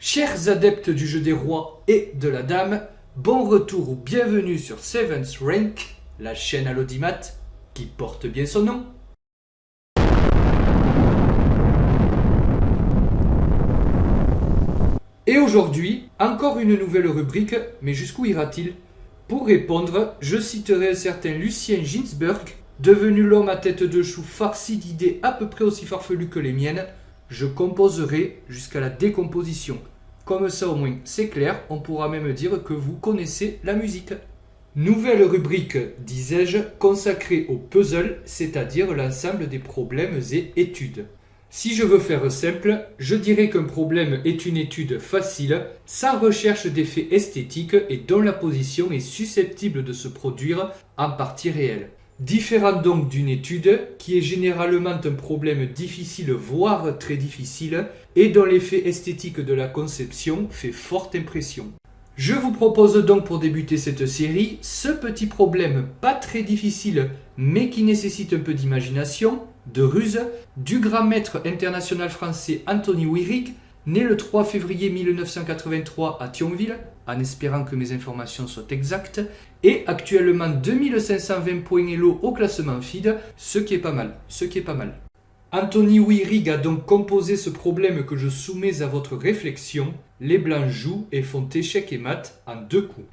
Chers adeptes du jeu des rois et de la dame, bon retour ou bienvenue sur 7th Rank, la chaîne à l'audimat qui porte bien son nom. Et aujourd'hui, encore une nouvelle rubrique, mais jusqu'où ira-t-il? Pour répondre, je citerai un certain Lucien Ginsberg, devenu l'homme à tête de chou farci d'idées à peu près aussi farfelues que les miennes. Je composerai jusqu'à la décomposition. Comme ça au moins c'est clair, on pourra même dire que vous connaissez la musique. Nouvelle rubrique, disais-je, consacrée au puzzle, c'est-à-dire l'ensemble des problèmes et études. Si je veux faire simple, je dirais qu'un problème est une étude facile, sans recherche d'effets esthétiques et dont la position est susceptible de se produire en partie réelle. Différent donc d'une étude qui est généralement un problème difficile voire très difficile et dont l'effet esthétique de la conception fait forte impression. Je vous propose donc pour débuter cette série ce petit problème pas très difficile mais qui nécessite un peu d'imagination, de ruse, du grand maître international français Anthony Wihrig, né le 3 février 1983 à Thionville, en espérant que mes informations soient exactes, et actuellement 2520 points Elo au classement FIDE, ce qui est pas mal. Anthony Wihrig a donc composé ce problème que je soumets à votre réflexion. Les blancs jouent et font échec et mat en 2 coups.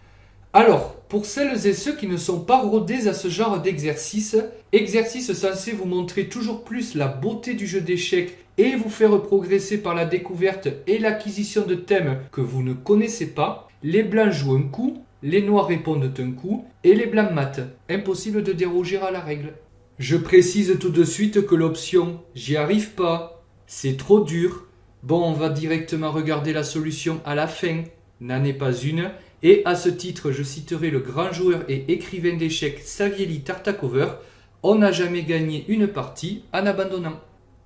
Alors, pour celles et ceux qui ne sont pas rodés à ce genre d'exercice, exercice censé vous montrer toujours plus la beauté du jeu d'échecs et vous faire progresser par la découverte et l'acquisition de thèmes que vous ne connaissez pas, les blancs jouent un coup, les noirs répondent un coup et les blancs matent. Impossible de déroger à la règle. Je précise tout de suite que l'option « j'y arrive pas », c'est trop dur. Bon, on va directement regarder la solution à la fin, n'en est pas une. Et à ce titre, je citerai le grand joueur et écrivain d'échecs Savielly Tartakover. On n'a jamais gagné une partie en abandonnant.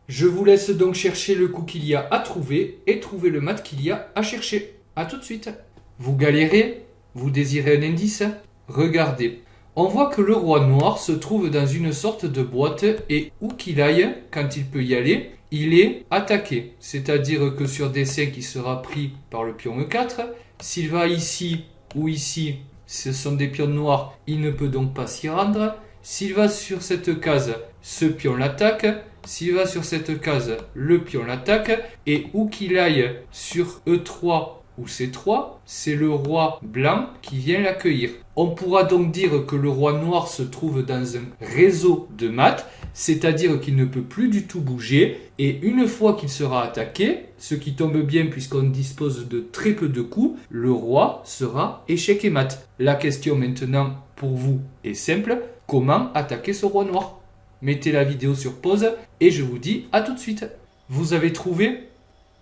Je vous laisse donc chercher le coup qu'il y a à trouver et trouver le mat qu'il y a à chercher. A tout de suite. Vous galérez? Vous désirez un indice? Regardez. On voit que le roi noir se trouve dans une sorte de boîte et où qu'il aille, quand il peut y aller, il est attaqué. C'est-à-dire que sur D5, il sera pris par le pion E4. S'il va ici ou ici, ce sont des pions noirs, il ne peut donc pas s'y rendre. S'il va sur cette case, ce pion l'attaque. S'il va sur cette case, le pion l'attaque. Et où qu'il aille sur E3 ou C3, c'est le roi blanc qui vient l'accueillir. On pourra donc dire que le roi noir se trouve dans un réseau de maths, c'est-à-dire qu'il ne peut plus du tout bouger, et une fois qu'il sera attaqué, ce qui tombe bien puisqu'on dispose de très peu de coups, le roi sera échec et mat. La question maintenant pour vous est simple, comment attaquer ce roi noir? Mettez la vidéo sur pause et je vous dis à tout de suite. Vous avez trouvé?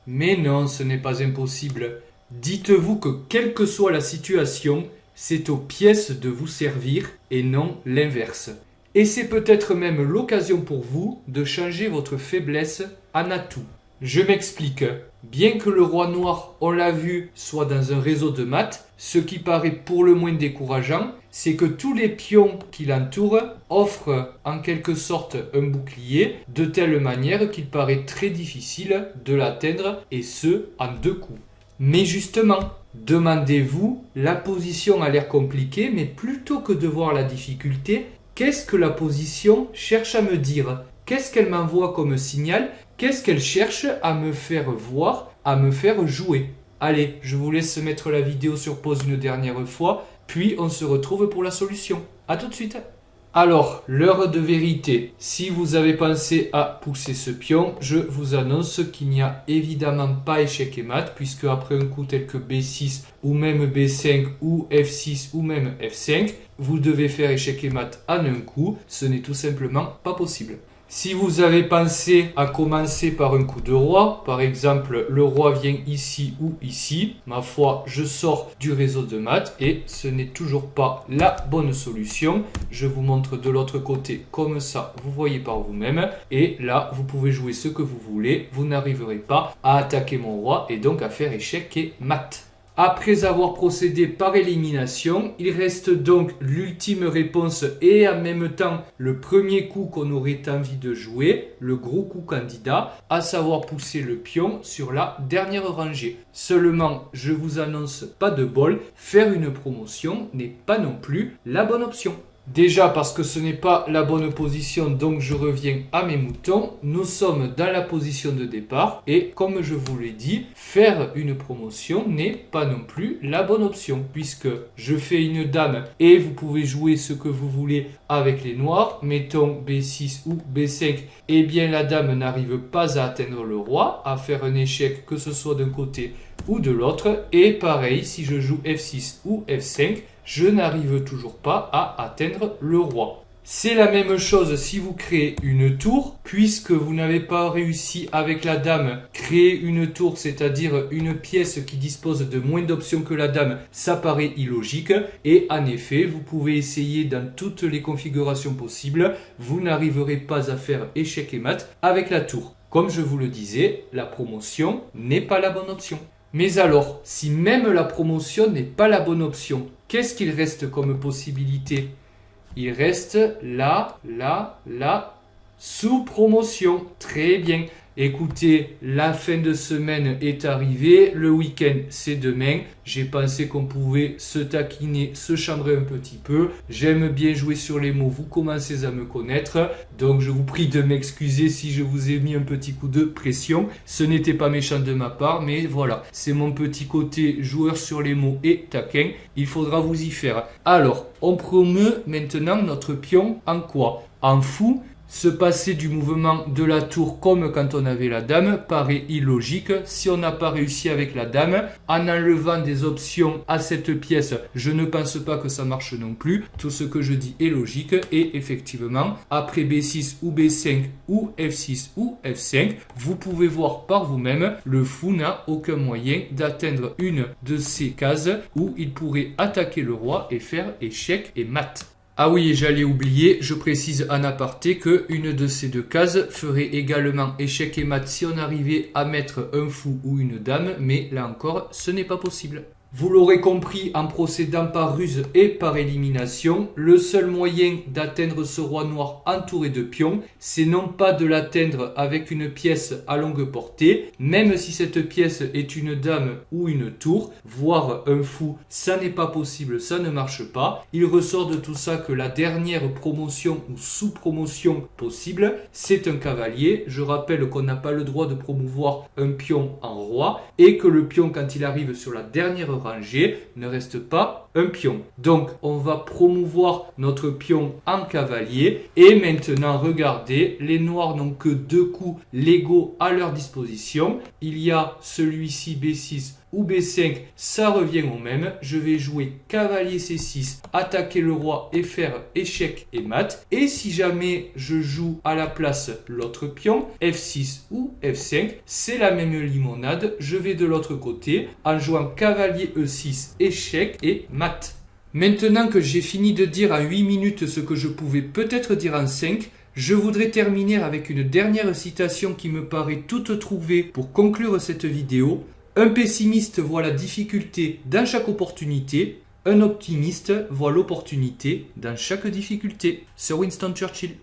Mais non, ce n'est pas impossible. Dites-vous que quelle que soit la situation, c'est aux pièces de vous servir et non l'inverse. Et c'est peut-être même l'occasion pour vous de changer votre faiblesse en atout. Je m'explique. Bien que le roi noir, on l'a vu, soit dans un réseau de maths, ce qui paraît pour le moins décourageant, c'est que tous les pions qui l'entourent offrent en quelque sorte un bouclier de telle manière qu'il paraît très difficile de l'atteindre et ce en 2 coups. Mais justement, demandez-vous, la position a l'air compliquée, mais plutôt que de voir la difficulté, qu'est-ce que la position cherche à me dire? Qu'est-ce qu'elle m'envoie comme signal? Qu'est-ce qu'elle cherche à me faire voir, à me faire jouer? Allez, je vous laisse mettre la vidéo sur pause une dernière fois, puis on se retrouve pour la solution. A tout de suite. Alors, l'heure de vérité. Si vous avez pensé à pousser ce pion, je vous annonce qu'il n'y a évidemment pas échec et mat, puisque après un coup tel que B6 ou même B5 ou F6 ou même F5, vous devez faire échec et mat en un coup. Ce n'est tout simplement pas possible. Si vous avez pensé à commencer par un coup de roi, par exemple le roi vient ici ou ici, ma foi je sors du réseau de maths et ce n'est toujours pas la bonne solution. Je vous montre de l'autre côté comme ça, vous voyez par vous-même et là vous pouvez jouer ce que vous voulez, vous n'arriverez pas à attaquer mon roi et donc à faire échec et mat. Après avoir procédé par élimination, il reste donc l'ultime réponse et en même temps le premier coup qu'on aurait envie de jouer, le gros coup candidat, à savoir pousser le pion sur la dernière rangée. Seulement, je vous annonce pas de bol, faire une promotion n'est pas non plus la bonne option. Déjà parce que ce n'est pas la bonne position, donc je reviens à mes moutons. Nous sommes dans la position de départ et comme je vous l'ai dit, faire une promotion n'est pas non plus la bonne option puisque je fais une dame et vous pouvez jouer ce que vous voulez avec les noirs. Mettons B6 ou B5, et bien la dame n'arrive pas à atteindre le roi, à faire un échec que ce soit d'un côté ou de l'autre. Et pareil, si je joue F6 ou F5, je n'arrive toujours pas à atteindre le roi. C'est la même chose si vous créez une tour, puisque vous n'avez pas réussi avec la dame, créer une tour, c'est-à-dire une pièce qui dispose de moins d'options que la dame, ça paraît illogique. Et en effet, vous pouvez essayer dans toutes les configurations possibles, vous n'arriverez pas à faire échec et mat avec la tour. Comme je vous le disais, la promotion n'est pas la bonne option. Mais alors, si même la promotion n'est pas la bonne option, qu'est-ce qu'il reste comme possibilité? Il reste la sous-promotion. Très bien. Écoutez, la fin de semaine est arrivée, le week-end c'est demain. J'ai pensé qu'on pouvait se taquiner, se chambrer un petit peu. J'aime bien jouer sur les mots, vous commencez à me connaître. Donc je vous prie de m'excuser si je vous ai mis un petit coup de pression. Ce n'était pas méchant de ma part, mais voilà, c'est mon petit côté joueur sur les mots et taquin. Il faudra vous y faire. Alors, on promeut maintenant notre pion en quoi? En fou. Se passer du mouvement de la tour comme quand on avait la dame paraît illogique si on n'a pas réussi avec la dame. En enlevant des options à cette pièce, je ne pense pas que ça marche non plus. Tout ce que je dis est logique et effectivement, après B6 ou B5 ou F6 ou F5, vous pouvez voir par vous-même, le fou n'a aucun moyen d'atteindre une de ces cases où il pourrait attaquer le roi et faire échec et mat. Ah oui, et j'allais oublier, je précise en aparté qu'une de ces deux cases ferait également échec et mat si on arrivait à mettre un fou ou une dame, mais là encore, ce n'est pas possible. Vous l'aurez compris, en procédant par ruse et par élimination, le seul moyen d'atteindre ce roi noir entouré de pions, c'est non pas de l'atteindre avec une pièce à longue portée, même si cette pièce est une dame ou une tour, voire un fou, ça n'est pas possible, ça ne marche pas. Il ressort de tout ça que la dernière promotion ou sous-promotion possible, c'est un cavalier. Je rappelle qu'on n'a pas le droit de promouvoir un pion en roi, et que le pion, quand il arrive sur la dernière rangée, ne reste pas un pion. Donc on va promouvoir notre pion en cavalier. Et maintenant regardez, les noirs n'ont que deux coups légaux à leur disposition. Il y a celui-ci B6 ou B5, ça revient au même. Je vais jouer cavalier C6, attaquer le roi et faire échec et mat. Et si jamais je joue à la place l'autre pion, F6 ou F5, c'est la même limonade. Je vais de l'autre côté en jouant cavalier E6, échec et mat. Maintenant que j'ai fini de dire en 8 minutes ce que je pouvais peut-être dire en 5, je voudrais terminer avec une dernière citation qui me paraît toute trouvée pour conclure cette vidéo. Un pessimiste voit la difficulté dans chaque opportunité, un optimiste voit l'opportunité dans chaque difficulté. C'est Winston Churchill.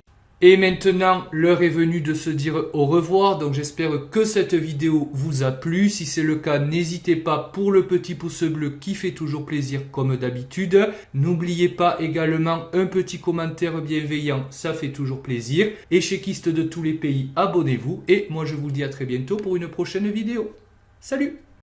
Et maintenant, l'heure est venue de se dire au revoir, donc j'espère que cette vidéo vous a plu. Si c'est le cas, n'hésitez pas pour le petit pouce bleu qui fait toujours plaisir comme d'habitude. N'oubliez pas également un petit commentaire bienveillant, ça fait toujours plaisir. Échéquistes de tous les pays, abonnez-vous et moi je vous dis à très bientôt pour une prochaine vidéo. Salut!